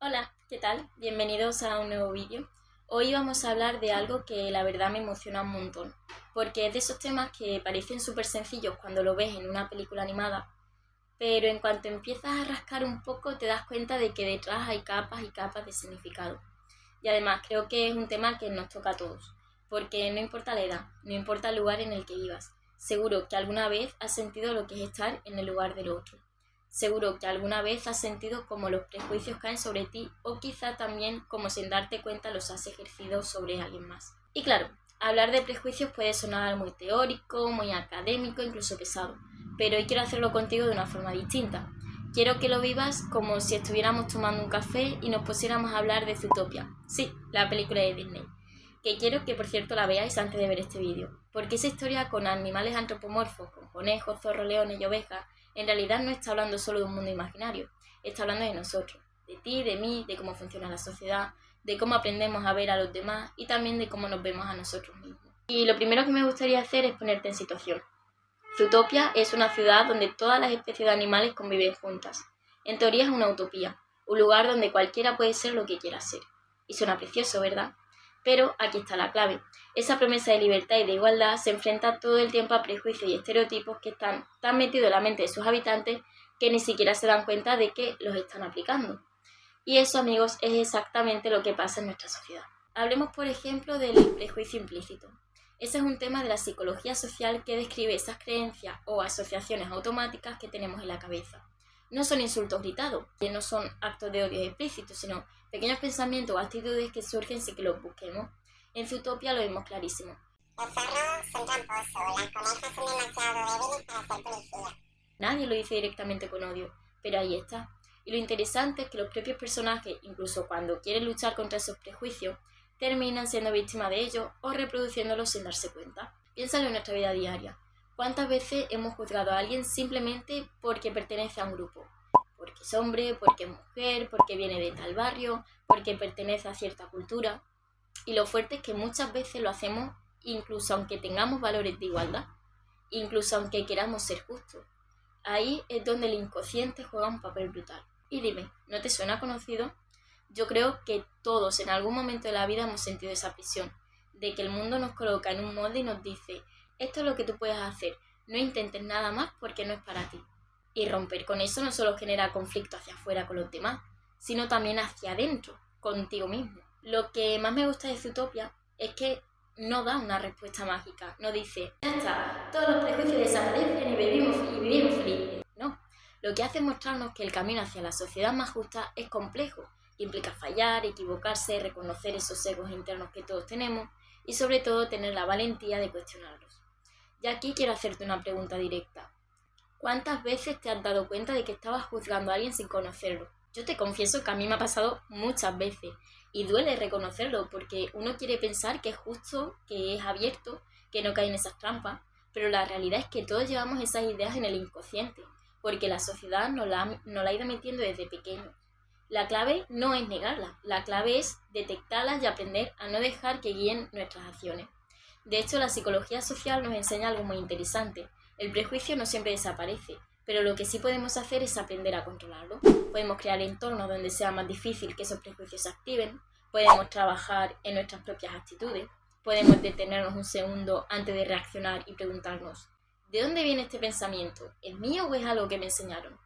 Hola, ¿qué tal? Bienvenidos a un nuevo vídeo. Hoy vamos a hablar de algo que la verdad me emociona un montón, porque es de esos temas que parecen súper sencillos cuando lo ves en una película animada, pero en cuanto empiezas a rascar un poco te das cuenta de que detrás hay capas y capas de significado. Y además creo que es un tema que nos toca a todos, porque no importa la edad, no importa el lugar en el que vivas, seguro que alguna vez has sentido lo que es estar en el lugar del otro. Seguro que alguna vez has sentido como los prejuicios caen sobre ti o quizá también como sin darte cuenta los has ejercido sobre alguien más. Y claro, hablar de prejuicios puede sonar muy teórico, muy académico, incluso pesado, pero hoy quiero hacerlo contigo de una forma distinta. Quiero que lo vivas como si estuviéramos tomando un café y nos pusiéramos a hablar de Zootopia. Sí, la película de Disney. Que quiero que por cierto la veáis antes de ver este vídeo, porque esa historia con animales antropomorfos, con conejos, zorros, leones y ovejas, en realidad no está hablando solo de un mundo imaginario, está hablando de nosotros, de ti, de mí, de cómo funciona la sociedad, de cómo aprendemos a ver a los demás y también de cómo nos vemos a nosotros mismos. Y lo primero que me gustaría hacer es ponerte en situación. Zootopia es una ciudad donde todas las especies de animales conviven juntas. En teoría es una utopía, un lugar donde cualquiera puede ser lo que quiera ser. Y suena precioso, ¿verdad? Pero aquí está la clave. Esa promesa de libertad y de igualdad se enfrenta todo el tiempo a prejuicios y estereotipos que están tan metidos en la mente de sus habitantes que ni siquiera se dan cuenta de que los están aplicando. Y eso, amigos, es exactamente lo que pasa en nuestra sociedad. Hablemos, por ejemplo, del prejuicio implícito. Ese es un tema de la psicología social que describe esas creencias o asociaciones automáticas que tenemos en la cabeza. No son insultos gritados, que no son actos de odio explícitos, sino pequeños pensamientos o actitudes que surgen sin que los busquemos. En Zootopia lo vemos clarísimo. Los zorros son tramposos, las conejas son demasiado débiles para ser policía. Nadie lo dice directamente con odio, pero ahí está. Y lo interesante es que los propios personajes, incluso cuando quieren luchar contra esos prejuicios, terminan siendo víctimas de ellos o reproduciéndolos sin darse cuenta. Piénsalo en nuestra vida diaria. ¿Cuántas veces hemos juzgado a alguien simplemente porque pertenece a un grupo? Porque es hombre, porque es mujer, porque viene de tal barrio, porque pertenece a cierta cultura. Y lo fuerte es que muchas veces lo hacemos incluso aunque tengamos valores de igualdad, incluso aunque queramos ser justos. Ahí es donde el inconsciente juega un papel brutal. Y dime, ¿no te suena conocido? Yo creo que todos en algún momento de la vida hemos sentido esa presión, de que el mundo nos coloca en un molde y nos dice, esto es lo que tú puedes hacer, no intentes nada más porque no es para ti. Y romper con eso no solo genera conflicto hacia afuera con los demás, sino también hacia adentro, contigo mismo. Lo que más me gusta de Zootopia es que no da una respuesta mágica, no dice, ya está, todos los prejuicios desaparecen y vivimos felices. No, lo que hace es mostrarnos que el camino hacia la sociedad más justa es complejo, que implica fallar, equivocarse, reconocer esos egos internos que todos tenemos y sobre todo tener la valentía de cuestionarlos. Y aquí quiero hacerte una pregunta directa. ¿Cuántas veces te has dado cuenta de que estabas juzgando a alguien sin conocerlo? Yo te confieso que a mí me ha pasado muchas veces y duele reconocerlo porque uno quiere pensar que es justo, que es abierto, que no cae en esas trampas, pero la realidad es que todos llevamos esas ideas en el inconsciente porque la sociedad nos la ha ido metiendo desde pequeños. La clave no es negarlas, la clave es detectarlas y aprender a no dejar que guíen nuestras acciones. De hecho, la psicología social nos enseña algo muy interesante. El prejuicio no siempre desaparece, pero lo que sí podemos hacer es aprender a controlarlo. Podemos crear entornos donde sea más difícil que esos prejuicios se activen, podemos trabajar en nuestras propias actitudes, podemos detenernos un segundo antes de reaccionar y preguntarnos, ¿de dónde viene este pensamiento? ¿Es mío o es algo que me enseñaron?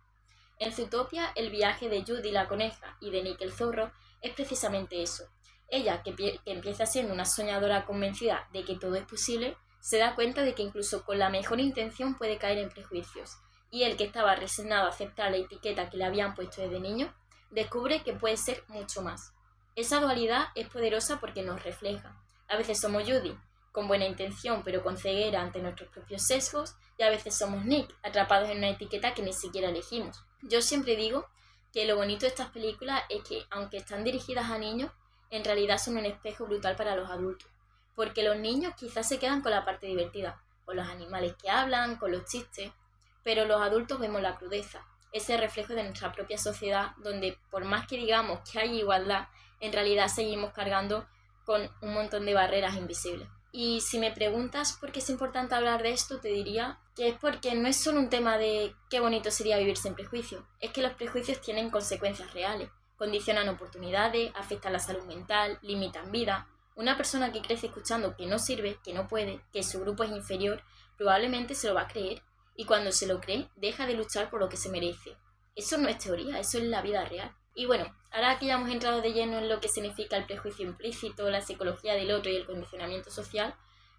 En Zootopia, el viaje de Judy la coneja y de Nick el zorro es precisamente eso. Ella, que empieza siendo una soñadora convencida de que todo es posible, se da cuenta de que incluso con la mejor intención puede caer en prejuicios, y él, que estaba resignado a aceptar la etiqueta que le habían puesto desde niño, descubre que puede ser mucho más. Esa dualidad es poderosa porque nos refleja. A veces somos Judy, con buena intención pero con ceguera ante nuestros propios sesgos, y a veces somos Nick, atrapados en una etiqueta que ni siquiera elegimos. Yo siempre digo que lo bonito de estas películas es que, aunque están dirigidas a niños, en realidad son un espejo brutal para los adultos, porque los niños quizás se quedan con la parte divertida, con los animales que hablan, con los chistes, pero los adultos vemos la crudeza, ese reflejo de nuestra propia sociedad, donde por más que digamos que hay igualdad, en realidad seguimos cargando con un montón de barreras invisibles. Y si me preguntas por qué es importante hablar de esto, te diría que es porque no es solo un tema de qué bonito sería vivir sin prejuicios, es que los prejuicios tienen consecuencias reales. condicionan oportunidades, afectan la salud mental, limitan vida. Una persona que crece escuchando que no sirve, que no puede, que su grupo es inferior, probablemente se lo va a creer, y cuando se lo cree, deja de luchar por lo que se merece. Eso no es teoría, eso es la vida real. Y bueno, ahora que ya hemos entrado de lleno en lo que significa el prejuicio implícito, la psicología del otro y el condicionamiento social,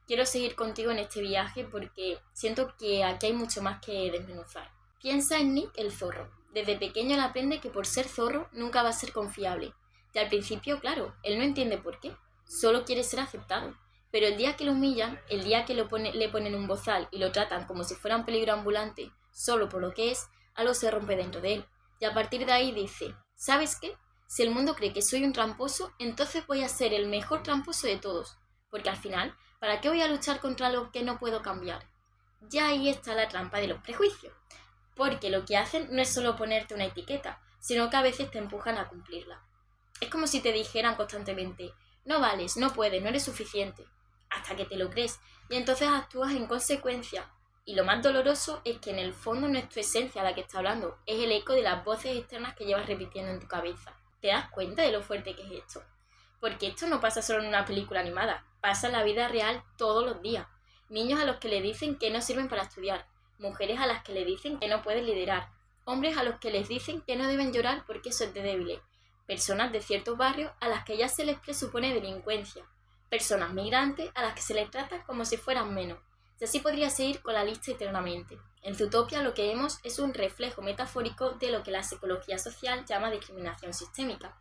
quiero seguir contigo en este viaje porque siento que aquí hay mucho más que desmenuzar. Piensa en Nick el zorro. Desde pequeño él aprende que por ser zorro nunca va a ser confiable. Y al principio, claro, él no entiende por qué. Solo quiere ser aceptado. Pero el día que lo humillan, el día que le ponen un bozal y lo tratan como si fuera un peligro ambulante, solo por lo que es, algo se rompe dentro de él. Y a partir de ahí dice, ¿sabes qué? Si el mundo cree que soy un tramposo, entonces voy a ser el mejor tramposo de todos. Porque al final, ¿para qué voy a luchar contra algo que no puedo cambiar? Ya ahí está la trampa de los prejuicios. Porque lo que hacen no es solo ponerte una etiqueta, sino que a veces te empujan a cumplirla. Es como si te dijeran constantemente, no vales, no puedes, no eres suficiente, hasta que te lo crees, y entonces actúas en consecuencia. Y lo más doloroso es que en el fondo no es tu esencia la que está hablando, es el eco de las voces externas que llevas repitiendo en tu cabeza. ¿Te das cuenta de lo fuerte que es esto? Porque esto no pasa solo en una película animada, pasa en la vida real todos los días. Niños a los que le dicen que no sirven para estudiar, mujeres a las que le dicen que no pueden liderar, hombres a los que les dicen que no deben llorar porque eso es de débiles, personas de ciertos barrios a las que ya se les presupone delincuencia, personas migrantes a las que se les trata como si fueran menos. Y así podría seguir con la lista eternamente. En Zootopia lo que vemos es un reflejo metafórico de lo que la psicología social llama discriminación sistémica.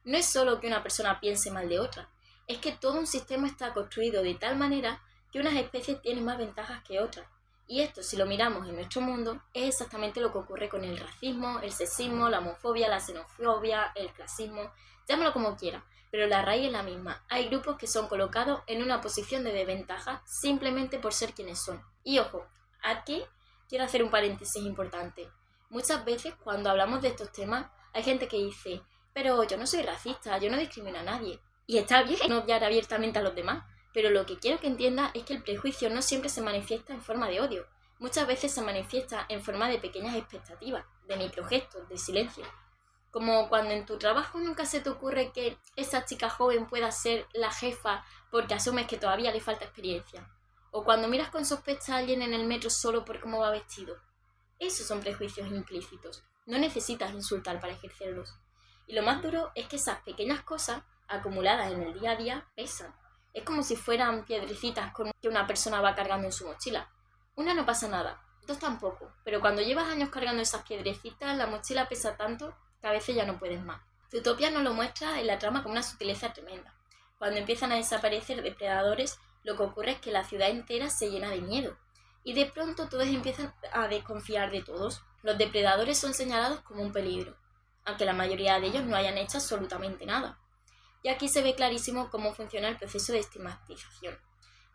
No es solo que una persona piense mal de otra, es que todo un sistema está construido de tal manera que unas especies tienen más ventajas que otras. Y esto, si lo miramos en nuestro mundo, es exactamente lo que ocurre con el racismo, el sexismo, la homofobia, la xenofobia, el clasismo, llámalo como quiera, pero la raíz es la misma. Hay grupos que son colocados en una posición de desventaja simplemente por ser quienes son. Y ojo, aquí quiero hacer un paréntesis importante. Muchas veces cuando hablamos de estos temas hay gente que dice, pero yo no soy racista, yo no discrimino a nadie. Y está bien no odiar abiertamente a los demás, pero lo que quiero que entiendas es que el prejuicio no siempre se manifiesta en forma de odio. Muchas veces se manifiesta en forma de pequeñas expectativas, de microgestos, de silencio. Como cuando en tu trabajo nunca se te ocurre que esa chica joven pueda ser la jefa porque asumes que todavía le falta experiencia. O cuando miras con sospecha a alguien en el metro solo por cómo va vestido. Esos son prejuicios implícitos. No necesitas insultar para ejercerlos. Y lo más duro es que esas pequeñas cosas, acumuladas en el día a día, pesan. Es como si fueran piedrecitas que una persona va cargando en su mochila. Una no pasa nada, dos tampoco, pero cuando llevas años cargando esas piedrecitas, la mochila pesa tanto que a veces ya no puedes más. Zootopia nos lo muestra en la trama con una sutileza tremenda. Cuando empiezan a desaparecer depredadores, lo que ocurre es que la ciudad entera se llena de miedo. Y de pronto todos empiezan a desconfiar de todos. Los depredadores son señalados como un peligro, aunque la mayoría de ellos no hayan hecho absolutamente nada. Y aquí se ve clarísimo cómo funciona el proceso de estigmatización.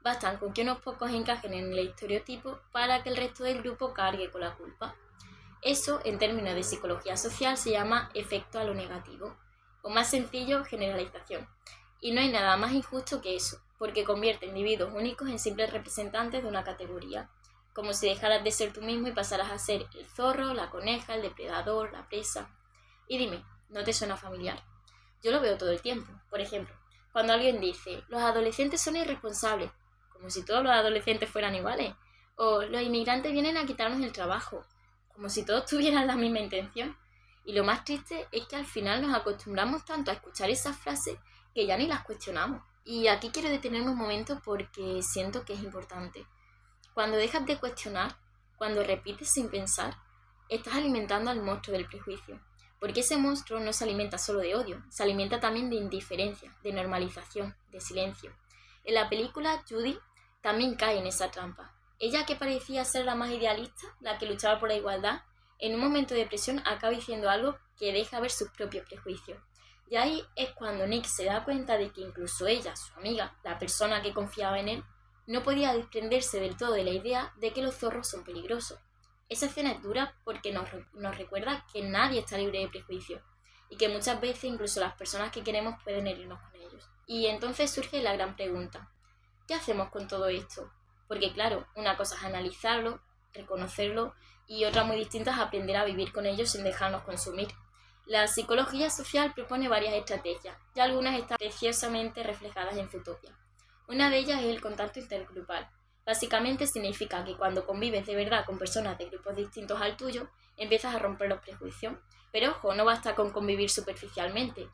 Bastan con que unos pocos encajen en el estereotipo para que el resto del grupo cargue con la culpa. Eso, en términos de psicología social, se llama efecto a lo negativo, o más sencillo, generalización. Y no hay nada más injusto que eso, porque convierte a individuos únicos en simples representantes de una categoría, como si dejaras de ser tú mismo y pasaras a ser el zorro, la coneja, el depredador, la presa. Y dime, ¿no te suena familiar? Yo lo veo todo el tiempo. Por ejemplo, cuando alguien dice, los adolescentes son irresponsables, como si todos los adolescentes fueran iguales, o los inmigrantes vienen a quitarnos el trabajo, como si todos tuvieran la misma intención. Y lo más triste es que al final nos acostumbramos tanto a escuchar esas frases que ya ni las cuestionamos. Y aquí quiero detenerme un momento porque siento que es importante. Cuando dejas de cuestionar, cuando repites sin pensar, estás alimentando al monstruo del prejuicio. Porque ese monstruo no se alimenta solo de odio, se alimenta también de indiferencia, de normalización, de silencio. En la película, Judy también cae en esa trampa. Ella, que parecía ser la más idealista, la que luchaba por la igualdad, en un momento de presión acaba diciendo algo que deja ver sus propios prejuicios. Y ahí es cuando Nick se da cuenta de que incluso ella, su amiga, la persona que confiaba en él, no podía desprenderse del todo de la idea de que los zorros son peligrosos. Esa escena es dura porque nos recuerda que nadie está libre de prejuicios y que muchas veces incluso las personas que queremos pueden herirnos con ellos. Y entonces surge la gran pregunta, ¿qué hacemos con todo esto? Porque claro, una cosa es analizarlo, reconocerlo y otra muy distinta es aprender a vivir con ellos sin dejarnos consumir. La psicología social propone varias estrategias, y algunas están preciosamente reflejadas en Zootopia. Una de ellas es el contacto intergrupal. Básicamente significa que cuando convives de verdad con personas de grupos distintos al tuyo, empiezas a romper los prejuicios. Pero ojo, no basta con convivir superficialmente.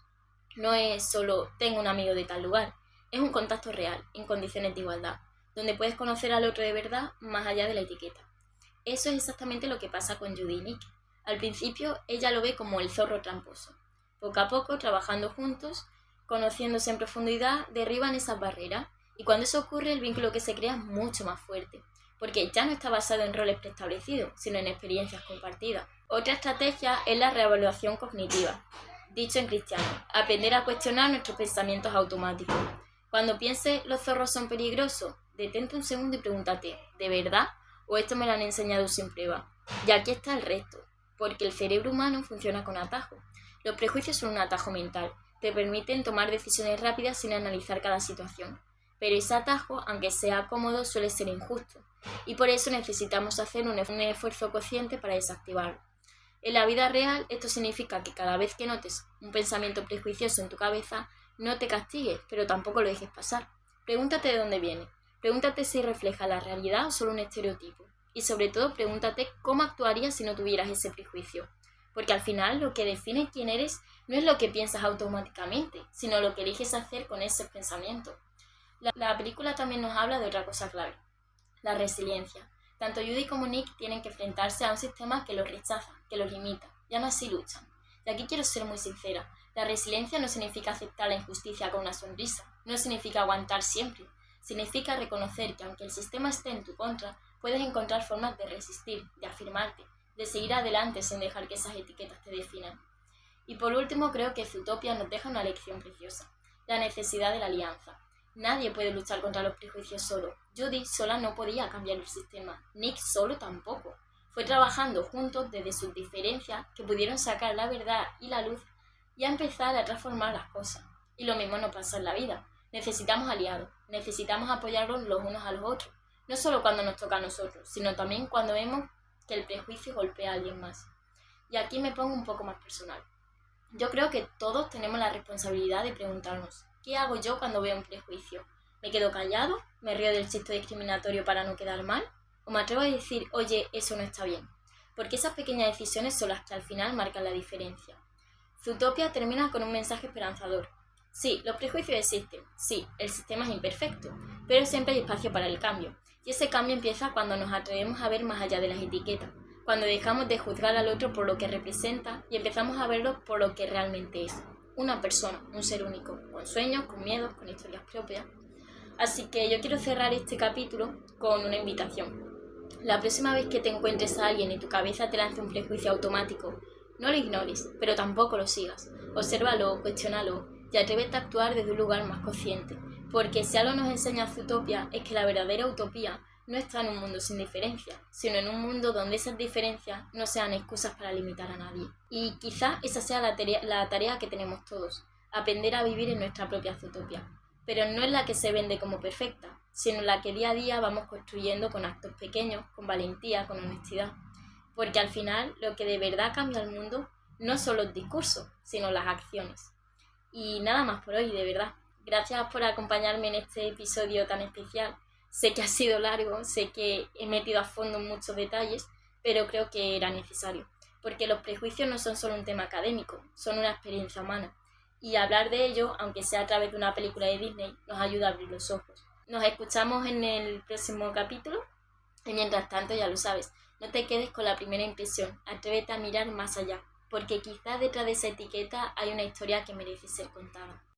No es solo tengo un amigo de tal lugar, es un contacto real, en condiciones de igualdad, donde puedes conocer al otro de verdad más allá de la etiqueta. Eso es exactamente lo que pasa con Judy y Nick. Al principio ella lo ve como el zorro tramposo. Poco a poco, trabajando juntos, conociéndose en profundidad, derriban esas barreras, y cuando eso ocurre el vínculo que se crea es mucho más fuerte, porque ya no está basado en roles preestablecidos, sino en experiencias compartidas. Otra estrategia es la reevaluación cognitiva. Dicho en cristiano, aprender a cuestionar nuestros pensamientos automáticos. Cuando pienses los zorros son peligrosos, detente un segundo y pregúntate, ¿de verdad? ¿O esto me lo han enseñado sin prueba? Y aquí está el resto, porque el cerebro humano funciona con atajos. Los prejuicios son un atajo mental, te permiten tomar decisiones rápidas sin analizar cada situación. Pero ese atajo, aunque sea cómodo, suele ser injusto, y por eso necesitamos hacer un esfuerzo consciente para desactivarlo. En la vida real, esto significa que cada vez que notes un pensamiento prejuicioso en tu cabeza, no te castigues, pero tampoco lo dejes pasar. Pregúntate de dónde viene. Pregúntate si refleja la realidad o solo un estereotipo. Y sobre todo, pregúntate cómo actuarías si no tuvieras ese prejuicio. Porque al final, lo que define quién eres no es lo que piensas automáticamente, sino lo que eliges hacer con ese pensamiento. La película también nos habla de otra cosa clave, la resiliencia. Tanto Judy como Nick tienen que enfrentarse a un sistema que los rechaza, que los limita, y aún así luchan. Y aquí quiero ser muy sincera, la resiliencia no significa aceptar la injusticia con una sonrisa, no significa aguantar siempre, significa reconocer que aunque el sistema esté en tu contra, puedes encontrar formas de resistir, de afirmarte, de seguir adelante sin dejar que esas etiquetas te definan. Y por último, creo que Zootopia nos deja una lección preciosa, la necesidad de la alianza. Nadie puede luchar contra los prejuicios solo. Judy sola no podía cambiar el sistema, Nick solo tampoco. Fue trabajando juntos desde sus diferencias que pudieron sacar la verdad y la luz y a empezar a transformar las cosas. Y lo mismo nos pasa en la vida. Necesitamos aliados, necesitamos apoyarnos los unos a los otros, no solo cuando nos toca a nosotros, sino también cuando vemos que el prejuicio golpea a alguien más. Y aquí me pongo un poco más personal. Yo creo que todos tenemos la responsabilidad de preguntarnos, ¿qué hago yo cuando veo un prejuicio? ¿Me quedo callado? ¿Me río del chiste discriminatorio para no quedar mal? ¿O me atrevo a decir, oye, eso no está bien? Porque esas pequeñas decisiones son las que al final marcan la diferencia. Zootopia termina con un mensaje esperanzador. Sí, los prejuicios existen, sí, el sistema es imperfecto, pero siempre hay espacio para el cambio. Y ese cambio empieza cuando nos atrevemos a ver más allá de las etiquetas, cuando dejamos de juzgar al otro por lo que representa y empezamos a verlo por lo que realmente es. Una persona, un ser único, con sueños, con miedos, con historias propias. Así que yo quiero cerrar este capítulo con una invitación. La próxima vez que te encuentres a alguien y tu cabeza te lance un prejuicio automático, no lo ignores, pero tampoco lo sigas. Obsérvalo, cuestiónalo y atrévete a actuar desde un lugar más consciente. Porque si algo nos enseña Zootopia es que la verdadera utopía no está en un mundo sin diferencias, sino en un mundo donde esas diferencias no sean excusas para limitar a nadie. Y quizá esa sea la tarea que tenemos todos, aprender a vivir en nuestra propia Zootopia. Pero no es la que se vende como perfecta, sino la que día a día vamos construyendo con actos pequeños, con valentía, con honestidad. Porque al final lo que de verdad cambia el mundo no son los discursos, sino las acciones. Y nada más por hoy, de verdad. Gracias por acompañarme en este episodio tan especial. Sé que ha sido largo, sé que he metido a fondo en muchos detalles, pero creo que era necesario. Porque los prejuicios no son solo un tema académico, son una experiencia humana. Y hablar de ello, aunque sea a través de una película de Disney, nos ayuda a abrir los ojos. Nos escuchamos en el próximo capítulo y mientras tanto ya lo sabes, no te quedes con la primera impresión, atrévete a mirar más allá, porque quizás detrás de esa etiqueta hay una historia que merece ser contada.